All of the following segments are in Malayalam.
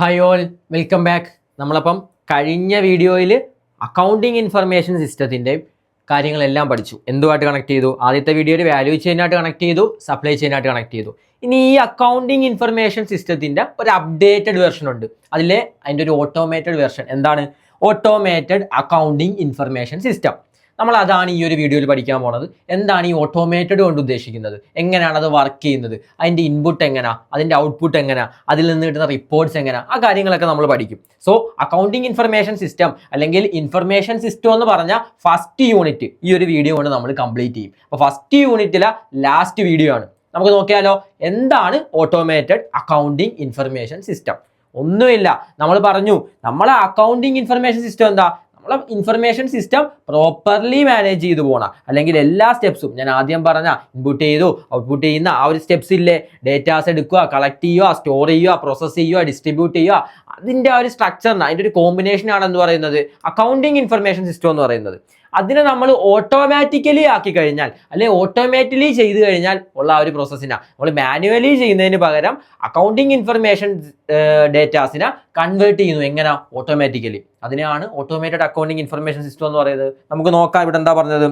Hi all, welcome back. നമ്മളപ്പം കഴിഞ്ഞ വീഡിയോയിൽ അക്കൗണ്ടിങ് ഇൻഫർമേഷൻ സിസ്റ്റത്തിൻ്റെ കാര്യങ്ങളെല്ലാം പഠിച്ചു. എന്തുമായിട്ട് കണക്ട് ചെയ്തു? ആദ്യത്തെ വീഡിയോയിൽ വാല്യൂ ചെയിനായിട്ട് കണക്ട് ചെയ്തു, സപ്ലൈ ചെയിനായിട്ട് കണക്ട് ചെയ്തു. ഇനി ഈ അക്കൗണ്ടിങ് ഇൻഫർമേഷൻ സിസ്റ്റത്തിൻ്റെ ഒരു അപ്ഡേറ്റഡ് വെർഷൻ ഉണ്ട്. അതിൻ്റെ ഒരു ഓട്ടോമേറ്റഡ് വെർഷൻ. എന്താണ് ഓട്ടോമേറ്റഡ് അക്കൗണ്ടിങ് ഇൻഫർമേഷൻ സിസ്റ്റം? നമ്മൾ അതാണ് ഈ ഒരു വീഡിയോയിൽ പഠിക്കാൻ പോണത്. എന്താണ് ഈ ഓട്ടോമേറ്റഡ് കൊണ്ട് ഉദ്ദേശിക്കുന്നത്, എങ്ങനെയാണ് അത് വർക്ക് ചെയ്യുന്നത്, അതിൻ്റെ ഇൻപുട്ട് എങ്ങനെയാ, അതിൻ്റെ ഔട്ട്പുട്ട് എങ്ങനെയാ, അതിൽ നിന്ന് കിട്ടുന്ന റിപ്പോർട്ട്സ് എങ്ങനെയാ, ആ കാര്യങ്ങളൊക്കെ നമ്മൾ പഠിക്കും. സോ അക്കൗണ്ടിങ് ഇൻഫർമേഷൻ സിസ്റ്റം അല്ലെങ്കിൽ ഇൻഫർമേഷൻ സിസ്റ്റം എന്ന് പറഞ്ഞ ഫസ്റ്റ് യൂണിറ്റ് ഈ ഒരു വീഡിയോ കൊണ്ട് നമ്മൾ കംപ്ലീറ്റ് ചെയ്യും. അപ്പോൾ ഫസ്റ്റ് യൂണിറ്റിലെ ലാസ്റ്റ് വീഡിയോ ആണ്. നമുക്ക് നോക്കിയാലോ, എന്താണ് ഓട്ടോമേറ്റഡ് അക്കൗണ്ടിങ് ഇൻഫർമേഷൻ സിസ്റ്റം? ഒന്നുമില്ല, നമ്മൾ പറഞ്ഞു നമ്മളെ അക്കൗണ്ടിങ് ഇൻഫർമേഷൻ സിസ്റ്റം എന്താ? ഇൻഫർമേഷൻ സിസ്റ്റം പ്രോപ്പർലി മാനേജ് ചെയ്തു പോകണം. അല്ലെങ്കിൽ എല്ലാ സ്റ്റെപ്സും ഞാൻ ആദ്യം പറഞ്ഞ ഇൻപുട്ട് ചെയ്തു ഔട്ട്പുട്ട് ചെയ്യുന്ന ആ ഒരു സ്റ്റെപ്സ് ഇല്ലേ, ഡേറ്റാസ് എടുക്കുക, കളക്ട് ചെയ്യുക, സ്റ്റോർ ചെയ്യുക, പ്രോസസ്സ് ചെയ്യുക, ഡിസ്ട്രിബ്യൂട്ട് ചെയ്യുക, അതിൻ്റെ ആ ഒരു സ്ട്രക്ചറിന് അതിൻ്റെ ഒരു കോമ്പിനേഷൻ ആണെന്ന് പറയുന്നത് അക്കൗണ്ടിങ് ഇൻഫർമേഷൻ സിസ്റ്റം എന്ന് പറയുന്നത്. അതിനെ നമ്മൾ ഓട്ടോമാറ്റിക്കലി ആക്കി കഴിഞ്ഞാൽ, അല്ലെങ്കിൽ ഓട്ടോമാറ്റിക്കലി ചെയ്ത് കഴിഞ്ഞാൽ ഉള്ള ആ ഒരു പ്രോസസ്സിനാണ് നമ്മൾ മാനുവലി ചെയ്യുന്നതിന് പകരം അക്കൗണ്ടിങ് ഇൻഫർമേഷൻ ഡേറ്റാസിനെ കൺവേർട്ട് ചെയ്യുന്നു. എങ്ങനെ? ഓട്ടോമാറ്റിക്കലി. അതിനെയാണ് ഓട്ടോമേറ്റഡ് അക്കൗണ്ടിങ് ഇൻഫർമേഷൻ സിസ്റ്റം എന്ന് പറയുന്നത്. നമുക്ക് നോക്കാം ഇവിടെ എന്താ പറഞ്ഞത്.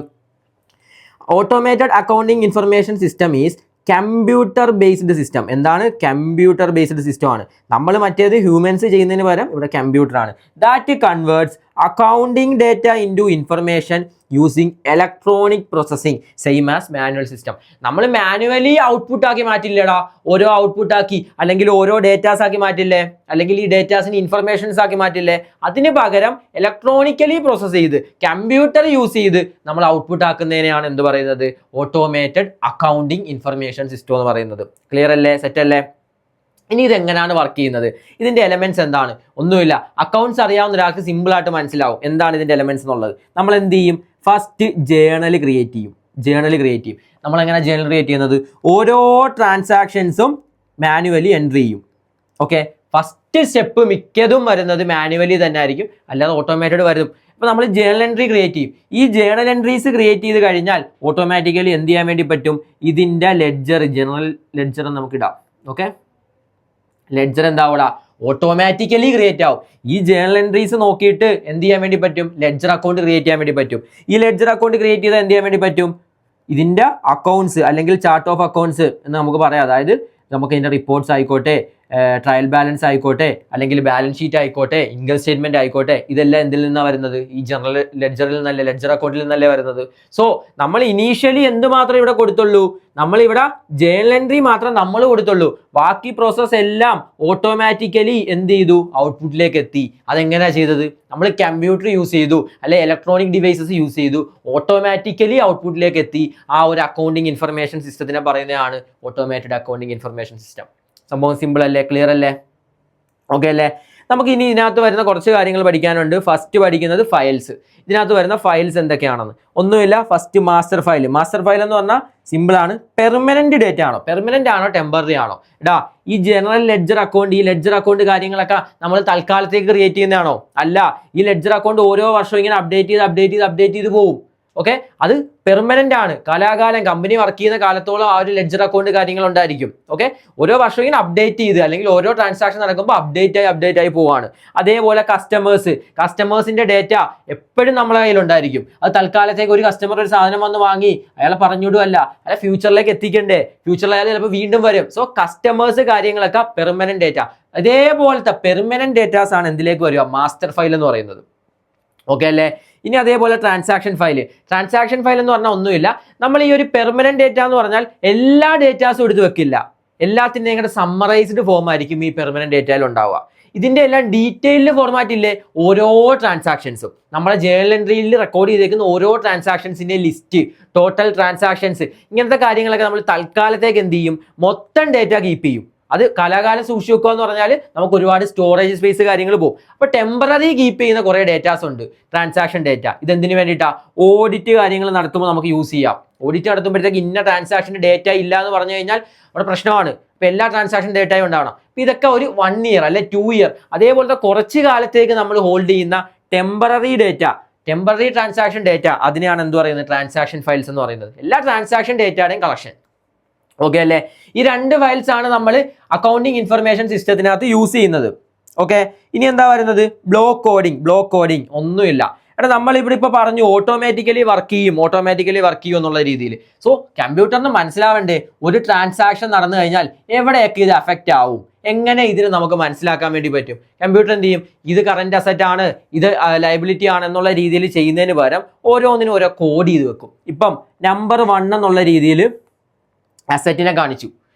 Automated accounting information system is computer based system. എന്താണ്? കമ്പ്യൂട്ടർ ബേസ്ഡ് സിസ്റ്റം ആണ്. നമ്മൾ മറ്റേത് ഹ്യൂമൻസ് ചെയ്യുന്നതിന് പകരം ഇവിടെ കമ്പ്യൂട്ടർ ആണ്. That converts accounting data into information using electronic processing same as manual system. നമ്മൾ മാനുവലി ഔട്ട്പുട്ട് ആക്കി മാറ്റില്ലേടാ, ഓരോ ഔട്ട്പുട്ട് ആക്കി അല്ലെങ്കിൽ ഓരോ ഡേറ്റാസ് ആക്കി മാറ്റില്ലേ, അല്ലെങ്കിൽ ഈ ഡേറ്റാസിന് ഇൻഫർമേഷൻസ് ആക്കി മാറ്റില്ലേ. അതിന് പകരം ഇലക്ട്രോണിക്കലി പ്രോസസ്സ് ചെയ്ത് കമ്പ്യൂട്ടർ യൂസ് ചെയ്ത് നമ്മൾ ഔട്ട്പുട്ട് ആക്കുന്നതിനെയാണ് എന്ത് പറയുന്നത്? ഓട്ടോമേറ്റഡ് അക്കൗണ്ടിങ് ഇൻഫർമേഷൻ സിസ്റ്റം എന്ന് പറയുന്നത്. ക്ലിയർ അല്ലേ? സെറ്റ് അല്ലേ? ഇനി ഇതെങ്ങനെയാണ് വർക്ക് ചെയ്യുന്നത്? ഇതിൻ്റെ എലമെന്റ്സ് എന്താണ്? ഒന്നുമില്ല, അക്കൗണ്ട്സ് അറിയാവുന്ന ഒരാൾക്ക് സിമ്പിൾ ആയിട്ട് മനസ്സിലാവും എന്താണ് ഇതിൻ്റെ എലമെന്റ്സ് എന്നുള്ളത്. നമ്മൾ എന്ത് ചെയ്യും? ഫസ്റ്റ് ജേണൽ ക്രിയേറ്റ് ചെയ്യും. നമ്മൾ എങ്ങനെ ജേണൽ ക്രിയേറ്റ് ചെയ്യുന്നത്? ഓരോ ട്രാൻസാക്ഷൻസും മാനുവലി എൻട്രി ചെയ്യും. ഓക്കെ, ഫസ്റ്റ് സ്റ്റെപ്പ് മിക്കതും വരുന്നത് മാനുവലി തന്നെ ആയിരിക്കും, അല്ലാതെ ഓട്ടോമേറ്റഡ് വരും. ഇപ്പോൾ നമ്മൾ ജേണൽ എൻട്രി ക്രിയേറ്റ് ചെയ്യും. ഈ ജേണൽ എൻട്രീസ് ക്രിയേറ്റ് ചെയ്ത് കഴിഞ്ഞാൽ ഓട്ടോമാറ്റിക്കലി എന്ത് ചെയ്യാൻ വേണ്ടി പറ്റും? ഇതിൻ്റെ ജനറൽ ലെഡ്ജർ നമുക്ക് ഇടാം. ഓക്കെ, ലെഡ്ജർ എന്താവൂടാ? ഓട്ടോമാറ്റിക്കലി ക്രിയേറ്റ് ആവും. ഈ ജേണൽ എൻട്രീസ് നോക്കിയിട്ട് എന്ത് ചെയ്യാൻ വേണ്ടി പറ്റും? ലെഡ്ജർ അക്കൗണ്ട് ക്രിയേറ്റ് ചെയ്യാൻ വേണ്ടി പറ്റും. ഈ ലെഡ്ജർ അക്കൗണ്ട് ക്രിയേറ്റ് ചെയ്താൽ എന്ത് ചെയ്യാൻ വേണ്ടി പറ്റും? ഇതിൻ്റെ അക്കൗണ്ട്സ് അല്ലെങ്കിൽ ചാർട്ട് ഓഫ് അക്കൗണ്ട്സ് എന്ന് നമുക്ക് പറയാം. അതായത് നമുക്ക് ഇതിൻ്റെ റിപ്പോർട്ട്സ് ആയിക്കോട്ടെ, ട്രയൽ ബാലൻസ് ആയിക്കോട്ടെ, അല്ലെങ്കിൽ ബാലൻസ് ഷീറ്റ് ആയിക്കോട്ടെ, ഇൻകം സ്റ്റേറ്റ്മെന്റ് ആയിക്കോട്ടെ, ഇതെല്ലാം എന്തിൽ നിന്നാണ് വരുന്നത്? ഈ ജനറൽ ലെഡ്ജറിൽ നിന്നല്ലേ, ലെഡ്ജർ അക്കൗണ്ടിൽ നിന്നല്ലേ വരുന്നത്. സോ നമ്മൾ ഇനീഷ്യലി എന്ത് മാത്രമേ ഇവിടെ കൊടുത്തുള്ളൂ? നമ്മളിവിടെ ജേണൽ എൻട്രി മാത്രം നമ്മൾ കൊടുത്തുള്ളൂ. ബാക്കി പ്രോസസ്സ് എല്ലാം ഓട്ടോമാറ്റിക്കലി എന്ത് ചെയ്തു? ഔട്ട്പുട്ടിലേക്ക് എത്തി. അതെങ്ങനെയാണ് ചെയ്തത്? നമ്മൾ കമ്പ്യൂട്ടർ യൂസ് ചെയ്തു, അല്ലെ ഇലക്ട്രോണിക് ഡിവൈസസ് യൂസ് ചെയ്തു, ഓട്ടോമാറ്റിക്കലി ഔട്ട്പുട്ടിലേക്ക് എത്തി. ആ ഒരു അക്കൗണ്ടിങ് ഇൻഫർമേഷൻ സിസ്റ്റത്തിനെ പറയുന്നതാണ് ഓട്ടോമേറ്റഡ് അക്കൗണ്ടിങ് ഇൻഫർമേഷൻ സിസ്റ്റം. സംഭവം സിമ്പിൾ അല്ലേ? ക്ലിയർ അല്ലേ? ഓക്കെ അല്ലേ? നമുക്ക് ഇനി ഇതിനകത്ത് വരുന്ന കുറച്ച് കാര്യങ്ങൾ പഠിക്കാനുണ്ട്. ഫസ്റ്റ് പഠിക്കുന്നത് ഫയൽസ്. ഇതിനകത്ത് വരുന്ന ഫയൽസ് എന്തൊക്കെയാണെന്ന്. ഒന്നുമില്ല, first master file. Master file എന്ന് പറഞ്ഞാൽ സിമ്പിളാണ്. പെർമനന്റ് ഡേറ്റ ആണോ, പെർമനന്റ് ആണോ, ടെമ്പററി ആണോ? ഈ ജനറൽ ലെഡ്ജർ അക്കൗണ്ട്, ഈ ലെഡ്ജർ അക്കൗണ്ട് കാര്യങ്ങളൊക്കെ നമ്മൾ തൽക്കാലത്തേക്ക് ക്രിയേറ്റ് ചെയ്യുന്നതാണോ? അല്ല, ഈ ലെഡ്ജർ അക്കൗണ്ട് ഓരോ വർഷവും ഇങ്ങനെ അപ്ഡേറ്റ് ചെയ്ത് പോകും. ഓക്കെ, അത് പെർമനന്റ് ആണ്. കാലാകാലം കമ്പനി വർക്ക് ചെയ്യുന്ന കാലത്തോളം ആ ഒരു ലെഡ്ജർ അക്കൗണ്ട് കാര്യങ്ങൾ ഉണ്ടായിരിക്കും. ഓക്കെ, ഓരോ വർഷവും ഇങ്ങനെ അപ്ഡേറ്റ് ചെയ്ത് അല്ലെങ്കിൽ ഓരോ ട്രാൻസാക്ഷൻ നടക്കുമ്പോൾ അപ്ഡേറ്റ് ആയി പോവാണ്. അതേപോലെ കസ്റ്റമേഴ്സിന്റെ ഡേറ്റ എപ്പോഴും നമ്മളെ കയ്യിലുണ്ടായിരിക്കും. അത് തൽക്കാലത്തേക്ക് ഒരു കസ്റ്റമർ ഒരു സാധനം വന്ന് വാങ്ങി അയാളെ പറഞ്ഞിടുമല്ല, അയാളെ ഫ്യൂച്ചറിലേക്ക് എത്തിക്കണ്ടേ, ഫ്യൂച്ചറിൽ അയാൾ ചിലപ്പോൾ വീണ്ടും വരും. സോ കസ്റ്റമേഴ്സ് കാര്യങ്ങളൊക്കെ പെർമനന്റ് ഡേറ്റ. അതേപോലത്തെ പെർമനന്റ് ഡേറ്റാസ് ആണ് എന്തിലേക്ക് വരിക? മാസ്റ്റർ ഫയൽ എന്ന് പറയുന്നത്. ഓക്കെ അല്ലേ? ഇനി അതേപോലെ ട്രാൻസാക്ഷൻ ഫയൽ എന്ന് പറഞ്ഞാൽ ഒന്നുമില്ല, നമ്മൾ ഈ ഒരു പെർമനന്റ് ഡേറ്റ എന്ന് പറഞ്ഞാൽ എല്ലാ ഡേറ്റാസും എടുത്ത് വെക്കില്ല. എല്ലാത്തിൻ്റെയും കൂടെ സമ്മറൈസ്ഡ് ഫോം ആയിരിക്കും ഈ പെർമനന്റ് ഡേറ്റയിൽ ഉണ്ടാവുക. ഇതിൻ്റെ എല്ലാം ഡീറ്റെയിൽഡ് ഫോർമാറ്റ് ഇല്ലേ? ഓരോ ട്രാൻസാക്ഷൻസും നമ്മളെ ജേണൽ എൻട്രിയിൽ റെക്കോർഡ് ചെയ്തേക്കുന്ന ഓരോ ട്രാൻസാക്ഷൻസിൻ്റെ ലിസ്റ്റ്, ടോട്ടൽ ട്രാൻസാക്ഷൻസ്, ഇങ്ങനത്തെ കാര്യങ്ങളൊക്കെ നമ്മൾ തൽക്കാലത്തേക്ക് എന്ത് ചെയ്യും? മൊത്തം ഡേറ്റ കീപ്പ് ചെയ്യും. അത് കാലാകാലം സൂക്ഷിച്ചു വെക്കുക എന്ന് പറഞ്ഞാൽ നമുക്ക് ഒരുപാട് സ്റ്റോറേജ് സ്പേസ് കാര്യങ്ങൾ പോകും. അപ്പോൾ ടെമ്പററി കീപ്പ് ചെയ്യുന്ന കുറേ ഡേറ്റാസ് ഉണ്ട്, ട്രാൻസാക്ഷൻ ഡേറ്റ. ഇതെന്തിനു വേണ്ടിയിട്ടാണ്? ഓഡിറ്റ് കാര്യങ്ങൾ നടത്തുമ്പോൾ നമുക്ക് യൂസ് ചെയ്യാം. ഓഡിറ്റ് നടത്തുമ്പോഴത്തേക്ക് ഇന്ന ട്രാൻസാക്ഷൻ്റെ ഡേറ്റ ഇല്ല എന്ന് പറഞ്ഞു കഴിഞ്ഞാൽ അവിടെ പ്രശ്നമാണ്. അപ്പോൾ എല്ലാ ട്രാൻസാക്ഷൻ ഡേറ്റയും ഉണ്ടാവണം. അപ്പോൾ ഇതൊക്കെ ഒരു 1 ഇയർ അല്ലെ 2 ഇയർ അതേപോലത്തെ കുറച്ച് കാലത്തേക്ക് നമ്മൾ ഹോൾഡ് ചെയ്യുന്ന ടെമ്പററി ട്രാൻസാക്ഷൻ ഡേറ്റ, അതിനെയാണ് എന്ത് പറയുന്നത്? ട്രാൻസാക്ഷൻ ഫയൽസ് എന്ന് പറയുന്നത്. എല്ലാ ട്രാൻസാക്ഷൻ ഡേറ്റയുടെയും കളക്ഷൻ. ഓക്കെ അല്ലേ? ഈ രണ്ട് ഫയൽസ് ആണ് നമ്മൾ അക്കൗണ്ടിങ് ഇൻഫർമേഷൻ സിസ്റ്റത്തിനകത്ത് യൂസ് ചെയ്യുന്നത്. ഓക്കെ, ഇനി എന്താ വരുന്നത്? ബ്ലോക്ക് കോഡിങ് ഒന്നുമില്ല. എടാ നമ്മളിവിടെ ഇപ്പോൾ പറഞ്ഞു ഓട്ടോമാറ്റിക്കലി വർക്ക് ചെയ്യും എന്നുള്ള രീതിയിൽ. സോ കമ്പ്യൂട്ടറിന് മനസ്സിലാവേണ്ടേ ഒരു ട്രാൻസാക്ഷൻ നടന്നു കഴിഞ്ഞാൽ എവിടെയൊക്കെ ഇത് എഫക്റ്റ് ആവും, എങ്ങനെ ഇതിന് നമുക്ക് മനസ്സിലാക്കാൻ വേണ്ടി പറ്റും? കമ്പ്യൂട്ടർ എന്ത് ചെയ്യും? ഇത് കറന്റ് അസറ്റ് ആണ്, ഇത് ലയബിലിറ്റി ആണ് എന്നുള്ള രീതിയിൽ ചെയ്യുന്നതിന് പകരം ഓരോന്നിനും ഓരോ കോഡ് ചെയ്ത് വെക്കും. ഇപ്പം നമ്പർ 1 എന്നുള്ള രീതിയിൽ അസറ്റിനെ കാണിച്ചു.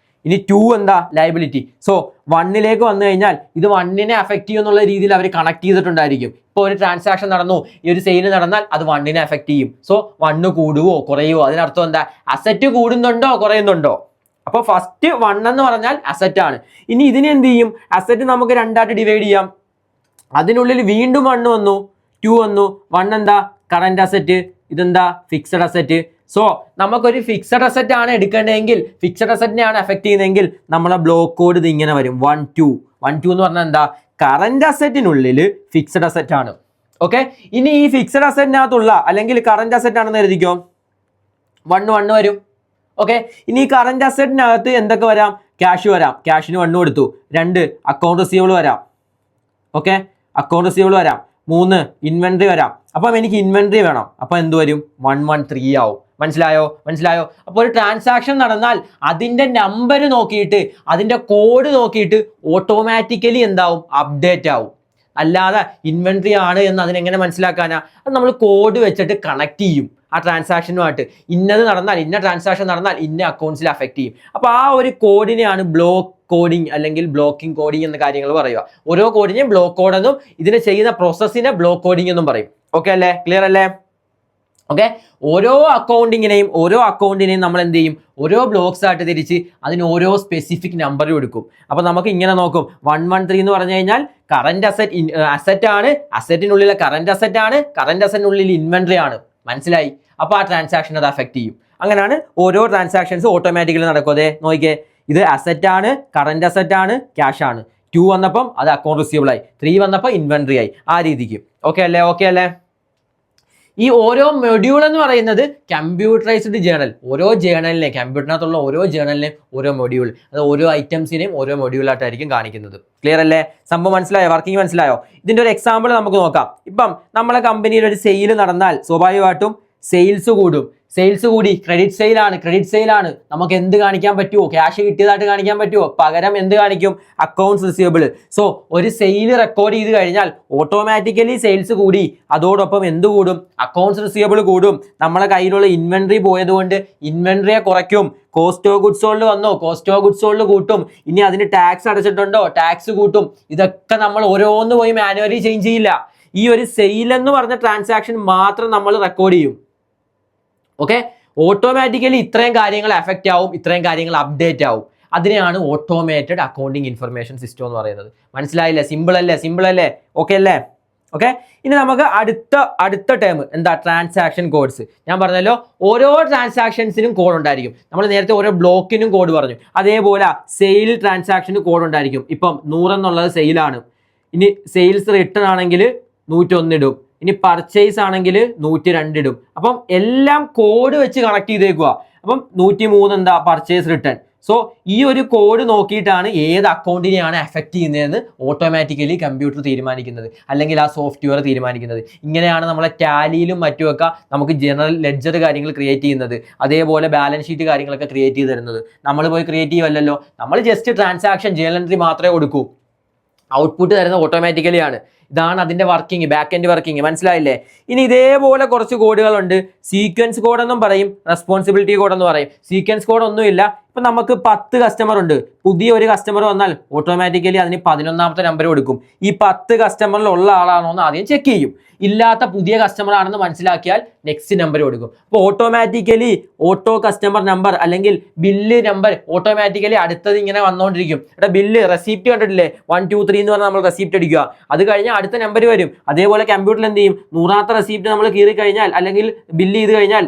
ഇനി 2 എന്താ? ലയബിലിറ്റി. സോ 1ലേക്ക് വന്നു കഴിഞ്ഞാൽ ഇത് 1നെ അഫക്റ്റ് ചെയ്യും എന്നുള്ള രീതിയിൽ അവർ കണക്ട് ചെയ്തിട്ടുണ്ടായിരിക്കും. ഇപ്പോൾ ഒരു ട്രാൻസാക്ഷൻ നടന്നു, ഈ ഒരു സെയിൽ നടന്നാൽ അത് 1നെ അഫക്റ്റ് ചെയ്യും. സോ 1 കൂടുവോ കുറയുവോ? അതിനർത്ഥം എന്താ? അസറ്റ് കൂടുന്നുണ്ടോ കുറയുന്നുണ്ടോ? അപ്പോൾ ഫസ്റ്റ് 1 എന്ന് പറഞ്ഞാൽ അസറ്റ് ആണ്. ഇനി ഇതിനെ എന്ത് ചെയ്യും? അസറ്റ് നമുക്ക് 2ആയിട്ട് ഡിവൈഡ് ചെയ്യാം. അതിനുള്ളിൽ വീണ്ടും 1 വന്നു, 2 വന്നു. 1 എന്താ? Current asset. ഇതെന്താ? Fixed asset. സോ നമുക്കൊരു ഫിക്സഡ് അസറ്റ് ആണ് എടുക്കേണ്ടതെങ്കിൽ, ഫിക്സഡ് അസറ്റിനെയാണ് എഫക്ട് ചെയ്യുന്നതെങ്കിൽ നമ്മളെ ബ്ലോക്ക് കോഡ് ഇത് ഇങ്ങനെ വരും. 1 2 എന്ന് പറഞ്ഞാൽ എന്താ? കറന്റ് അസറ്റിനുള്ളിൽ ഫിക്സഡ് അസറ്റ് ആണ്. ഓക്കെ, ഇനി ഈ ഫിക്സഡ് അസറ്റിനകത്തുള്ള അല്ലെങ്കിൽ കറന്റ് അസറ്റ് ആണെന്ന് എഴുതിക്കോ, 1 വരും. ഓക്കെ, ഇനി ഈ കറന്റ് അസറ്റിനകത്ത് എന്തൊക്കെ വരാം? ക്യാഷ് വരാം, ക്യാഷിന് 1 കൊടുത്തു. 2 അക്കൗണ്ട് റിസീവബിൾ വരാം. ഓക്കെ, അക്കൗണ്ട് റിസീവബിൾ വരാം. 3 ഇൻവെന്ററി വരാം. അപ്പം എനിക്ക് ഇൻവെന്ററി വേണം. അപ്പം എന്ത് വരും? 113 ആവും. മനസ്സിലായോ? അപ്പോൾ ഒരു ട്രാൻസാക്ഷൻ നടന്നാൽ അതിൻ്റെ നമ്പർ നോക്കിയിട്ട് അതിൻ്റെ കോഡ് നോക്കിയിട്ട് ഓട്ടോമാറ്റിക്കലി എന്താവും? അപ്ഡേറ്റ് ആവും. അല്ലാതെ ഇൻവെന്ററി ആണ് എന്ന് അതിനെങ്ങനെ മനസ്സിലാക്കാനാ? അത് നമ്മൾ കോഡ് വെച്ചിട്ട് കണക്ട് ചെയ്യും ആ ട്രാൻസാക്ഷനുമായിട്ട്. ഇന്നത് നടന്നാൽ, ഇന്ന ട്രാൻസാക്ഷൻ നടന്നാൽ ഇന്ന അക്കൗണ്ട്സിൽ അഫക്റ്റ് ചെയ്യും. അപ്പോൾ ആ ഒരു കോഡിനെയാണ് ബ്ലോക്ക് കോഡിങ് അല്ലെങ്കിൽ ബ്ലോക്കിംഗ് കോഡിങ് എന്ന കാര്യങ്ങൾ പറയുക. ഓരോ കോഡിനെയും ബ്ലോക്ക് കോഡ് എന്നും ഇതിനെ ചെയ്യുന്ന പ്രോസസ്സിനെ ബ്ലോക്ക് കോഡിങ് എന്നും പറയും. ഓക്കെ അല്ലേ? ക്ലിയർ അല്ലേ? ഓക്കെ, ഓരോ അക്കൗണ്ടിനെയും നമ്മൾ എന്ത് ചെയ്യും? ഓരോ ബ്ലോക്സ് ആയിട്ട് തിരിച്ച് അതിന് ഓരോ സ്പെസിഫിക് നമ്പർ കൊടുക്കും. അപ്പോൾ നമുക്ക് ഇങ്ങനെ നോക്കും. 113 എന്ന് പറഞ്ഞു കഴിഞ്ഞാൽ കറന്റ് അസറ്റ് ആണ്, അസറ്റിനുള്ളിലെ കറന്റ് അസറ്റ് ആണ്, കറന്റ് അസറ്റിനുള്ളിൽ ഇൻവെന്ററി ആണ്. മനസ്സിലായി? അപ്പോൾ ആ ട്രാൻസാക്ഷൻ അത് അഫക്റ്റ് ചെയ്യും. അങ്ങനെയാണ് ഓരോ ട്രാൻസാക്ഷൻസ് ഓട്ടോമാറ്റിക്കലി നടക്കും. അതെ നോക്കിയേ, ഇത് അസറ്റ് ആണ്, കറന്റ് അസറ്റ് ആണ്, ക്യാഷ് ആണ്. 2 വന്നപ്പം അത് അക്കൗണ്ട് റിസീവബിൾ ആയി, 3 വന്നപ്പോൾ ഇൻവെന്ററി ആയി. ആ രീതിക്ക്. ഓക്കെ അല്ലേ? ഈ ഓരോ മൊഡ്യൂൾ എന്ന് പറയുന്നത് കമ്പ്യൂട്ടറൈസ്ഡ് ജേണൽ. ഓരോ ജേണലിനെ, കമ്പ്യൂട്ടറിനകത്തുള്ള ഓരോ ജേണലിനെയും ഓരോ മൊഡ്യൂൾ, അത് ഓരോ ഐറ്റംസിനെയും ഓരോ മൊഡ്യൂളായിട്ടായിരിക്കും കാണിക്കുന്നത്. ക്ലിയർ അല്ലേ? സംഭവം മനസ്സിലായോ? വർക്കിംഗ് മനസ്സിലായോ? ഇതിന്റെ ഒരു എക്സാമ്പിൾ നമുക്ക് നോക്കാം. ഇപ്പം നമ്മളെ കമ്പനിയിൽ ഒരു സെയിൽ നടന്നാൽ സ്വാഭാവികമായിട്ടും സെയിൽസ് കൂടി, ക്രെഡിറ്റ് സെയിൽ ആണ്. നമുക്ക് എന്ത് കാണിക്കാൻ പറ്റുമോ? ക്യാഷ് കിട്ടിയതായിട്ട് കാണിക്കാൻ പറ്റുമോ? പകരം എന്ത് കാണിക്കും? Accounts receivable. സോ ഒരു സെയിൽ റെക്കോർഡ് ചെയ്ത് കഴിഞ്ഞാൽ ഓട്ടോമാറ്റിക്കലി സെയിൽസ് കൂടി, അതോടൊപ്പം എന്ത് കൂടും? അക്കൗണ്ട്സ് റിസീവബിൾ കൂടും. നമ്മളെ കയ്യിലുള്ള ഇൻവെന്ററി പോയതുകൊണ്ട് ഇൻവെന്ററിയെ കുറയ്ക്കും. കോസ്റ്റ് ഓഫ് ഗുഡ്സ് സോൾഡ് വന്നോ? കോസ്റ്റ് ഓഫ് ഗുഡ്സ് സോൾഡ് കൂട്ടും. ഇനി അതിന് ടാക്സ് അടച്ചിട്ടുണ്ടോ? ടാക്സ് കൂട്ടും. ഇതൊക്കെ നമ്മൾ ഓരോന്ന് പോയി മാനുവലി ചേഞ്ച് ചെയ്യില്ല. ഈ ഒരു സെയിൽ എന്ന് പറഞ്ഞ ട്രാൻസാക്ഷൻ മാത്രം നമ്മൾ റെക്കോർഡ് ചെയ്യും. ഓക്കെ, ഓട്ടോമാറ്റിക്കലി ഇത്രയും കാര്യങ്ങൾ എഫക്റ്റ് ആവും, ഇത്രയും കാര്യങ്ങൾ അപ്ഡേറ്റ് ആവും. അതിനെയാണ് ഓട്ടോമേറ്റഡ് അക്കൗണ്ടിങ് ഇൻഫർമേഷൻ സിസ്റ്റം എന്ന് പറയുന്നത്. മനസ്സിലായില്ലേ? സിമ്പിൾ അല്ലേ? ഓക്കെ അല്ലേ? ഓക്കെ, ഇനി നമുക്ക് അടുത്ത ടേം എന്താ? Transaction codes. ഞാൻ പറഞ്ഞല്ലോ ഓരോ ട്രാൻസാക്ഷൻസിനും കോഡ് ഉണ്ടായിരിക്കും. നമ്മൾ നേരത്തെ ഓരോ ബ്ലോക്കിനും കോഡ് പറഞ്ഞു. അതേപോലെ സെയിൽ ട്രാൻസാക്ഷന് കോഡ് ഉണ്ടായിരിക്കും. ഇപ്പം 100 എന്നുള്ളത് സെയിലാണ്. ഇനി സെയിൽസ് റിട്ടേൺ ആണെങ്കിൽ 101 ഇടും. ഇനി പർച്ചേസ് ആണെങ്കിൽ 102 ഇടും. അപ്പം എല്ലാം കോഡ് വെച്ച് കണക്ട് ചെയ്തേക്കുക. അപ്പം 103 എന്താ? Purchase return. സോ ഈ ഒരു കോഡ് നോക്കിയിട്ടാണ് ഏത് അക്കൗണ്ടിനെയാണ് എഫക്റ്റ് ചെയ്യുന്നതെന്ന് ഓട്ടോമാറ്റിക്കലി കമ്പ്യൂട്ടർ തീരുമാനിക്കുന്നത്, അല്ലെങ്കിൽ ആ സോഫ്റ്റ്വെയർ തീരുമാനിക്കുന്നത്. ഇങ്ങനെയാണ് നമ്മളെ ടാലിയിലും മറ്റുമൊക്കെ നമുക്ക് ജനറൽ ലെഡ്ജർ കാര്യങ്ങൾ ക്രിയേറ്റ് ചെയ്യുന്നത്. അതേപോലെ ബാലൻസ് ഷീറ്റ് കാര്യങ്ങളൊക്കെ ക്രിയേറ്റ് ചെയ്ത് തരുന്നത്. നമ്മൾ പോയി ക്രിയേറ്റ് ചെയ്യുമല്ലോ, നമ്മൾ ജസ്റ്റ് ട്രാൻസാക്ഷൻ ജേണൽ എൻട്രി മാത്രമേ കൊടുക്കൂ. ഔട്ട്പുട്ട് തരുന്നത് ഓട്ടോമാറ്റിക്കലി ആണ്. ഇതാണ് അതിന്റെ വർക്കിംഗ്, ബാക്ക് എൻഡ് വർക്കിംഗ്. മനസ്സിലായില്ലേ? ഇനി ഇതേപോലെ കുറച്ച് കോഡുകളുണ്ട്. സീക്വൻസ് കോഡ് എന്നും പറയും, റെസ്പോൺസിബിലിറ്റി കോഡ് എന്ന് പറയും. സീക്വൻസ് കോഡ് ഒന്നുമില്ല. ഇപ്പം നമുക്ക് 10 കസ്റ്റമർ ഉണ്ട്. പുതിയ ഒരു കസ്റ്റമർ വന്നാൽ ഓട്ടോമാറ്റിക്കലി അതിന് 11ാമത്തെ നമ്പർ കൊടുക്കും. ഈ 10 കസ്റ്റമറിലുള്ള ആളാണോ എന്ന് ആദ്യം ചെക്ക് ചെയ്യും. ഇല്ലാത്ത പുതിയ കസ്റ്റമർ ആണെന്ന് മനസ്സിലാക്കിയാൽ നെക്സ്റ്റ് നമ്പർ കൊടുക്കും. അപ്പോൾ ഓട്ടോമാറ്റിക്കലി ഓട്ടോ കസ്റ്റമർ നമ്പർ അല്ലെങ്കിൽ ബില്ല് നമ്പർ ഓട്ടോമാറ്റിക്കലി അടുത്തത് ഇങ്ങനെ വന്നുകൊണ്ടിരിക്കും. ഇവിടെ ബില്ല് റെസിപ്റ്റ് കണ്ടിട്ടില്ലേ? 1 2 3 എന്ന് പറഞ്ഞാൽ നമ്മൾ റെസിപ്റ്റ് അടിക്കുക. അത് കഴിഞ്ഞാൽ അടുത്ത നമ്പർ വരും. അതേപോലെ കമ്പ്യൂട്ടറിൽ എന്ത് ചെയ്യും? 100ാമത്തെ റെസിപ്റ്റ് നമ്മൾ കീറി കഴിഞ്ഞാൽ അല്ലെങ്കിൽ ബില്ല് ചെയ്ത് കഴിഞ്ഞാൽ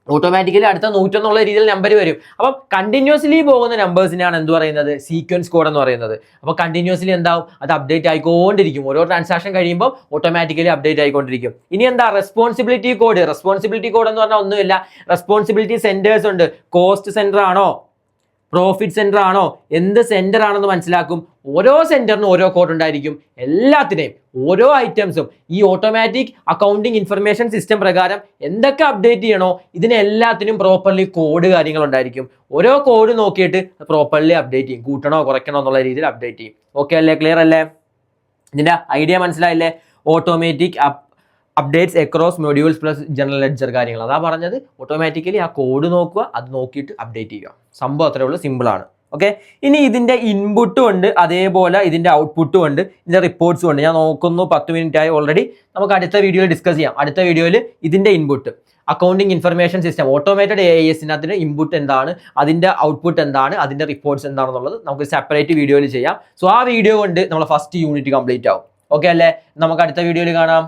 ഓട്ടോമാറ്റിക്കലി അടുത്ത 100 എന്നുള്ള രീതിയിൽ നമ്പർ വരും. അപ്പം കണ്ടിന്യൂസ്ലി പോകുന്ന നമ്പേഴ്സിനാണ് എന്ത് പറയുന്നത്? സീക്വൻസ് കോഡ് എന്ന് പറയുന്നത്. അപ്പോൾ കണ്ടിന്യൂസ്ലി എന്താവും? അത് അപ്ഡേറ്റ് ആയിക്കൊണ്ടിരിക്കും. ഓരോ ട്രാൻസാക്ഷൻ കഴിയുമ്പോൾ ഓട്ടോമാറ്റിക്കലി അപ്ഡേറ്റ് ആയിക്കൊണ്ടിരിക്കും. ഇനി എന്താ? Responsibility code. റെസ്പോൺസിബിലിറ്റി കോഡ് എന്ന് പറഞ്ഞാൽ ഒന്നുമില്ല. റെസ്പോൺസിബിലിറ്റി സെന്റേഴ്സ് ഉണ്ട്. കോസ്റ്റ് സെന്റർ ആണോ, പ്രോഫിറ്റ് സെന്റർ ആണോ, എന്ത് സെന്റർ ആണെന്ന് മനസ്സിലാക്കും. ഓരോ സെന്ററിനും ഓരോ കോഡ് ഉണ്ടായിരിക്കും. എല്ലാത്തിനെയും ഓരോ ഐറ്റംസും ഈ ഓട്ടോമാറ്റിക് അക്കൗണ്ടിങ് ഇൻഫർമേഷൻ സിസ്റ്റം പ്രകാരം എന്തൊക്കെ അപ്ഡേറ്റ് ചെയ്യണോ ഇതിനെല്ലാത്തിനും പ്രോപ്പർലി കോഡ് കാര്യങ്ങൾ ഉണ്ടായിരിക്കും. ഓരോ കോഡ് നോക്കിയിട്ട് പ്രോപ്പർലി അപ്ഡേറ്റ് ചെയ്യും. കൂട്ടണോ കുറയ്ക്കണോ എന്നുള്ള രീതിയിൽ അപ്ഡേറ്റ് ചെയ്യും. ഓക്കെ അല്ലേ? ക്ലിയർ അല്ലേ? ഇതിന്റെ ഐഡിയ മനസ്സിലായില്ലേ? Automatic updates across modules plus general ledger കാര്യങ്ങൾ അതാ പറഞ്ഞത്. ഓട്ടോമാറ്റിക്കലി ആ കോഡ് നോക്കുക, അത് നോക്കിയിട്ട് അപ്ഡേറ്റ് ചെയ്യുക. സംഭവം അത്രേ ഉള്ളൂ, സിമ്പിളാണ്. ഓക്കെ, ഇനി ഇതിന്റെ ഇൻപുട്ടും ഉണ്ട്, അതേപോലെ ഇതിന്റെ ഔട്ട്പുട്ടും ഉണ്ട്, ഇതിന്റെ റിപ്പോർട്ട്സും ഉണ്ട്. ഞാൻ നോക്കുന്നു 10 മിനിറ്റ് ആയി ഓൾറെഡി. നമുക്ക് അടുത്ത വീഡിയോയിൽ ഡിസ്കസ് ചെയ്യാം. അടുത്ത വീഡിയോയിൽ ഇതിന്റെ input accounting information system automated AISനകത്തിന് ഇൻപുട്ട് എന്താണ്, അതിന്റെ ഔട്ട്പുട്ട് എന്താണ്, അതിന്റെ റിപ്പോർട്ട്സ് എന്താണെന്നുള്ളത് നമുക്ക് സെപ്പറേറ്റ് വീഡിയോയിൽ ചെയ്യാം. സോ ആ വീഡിയോ കൊണ്ട് നമ്മൾ ഫസ്റ്റ് യൂണിറ്റ് കംപ്ലീറ്റ് ആവും. ഓക്കെ അല്ലേ? നമുക്ക് അടുത്ത വീഡിയോയിൽ കാണാം.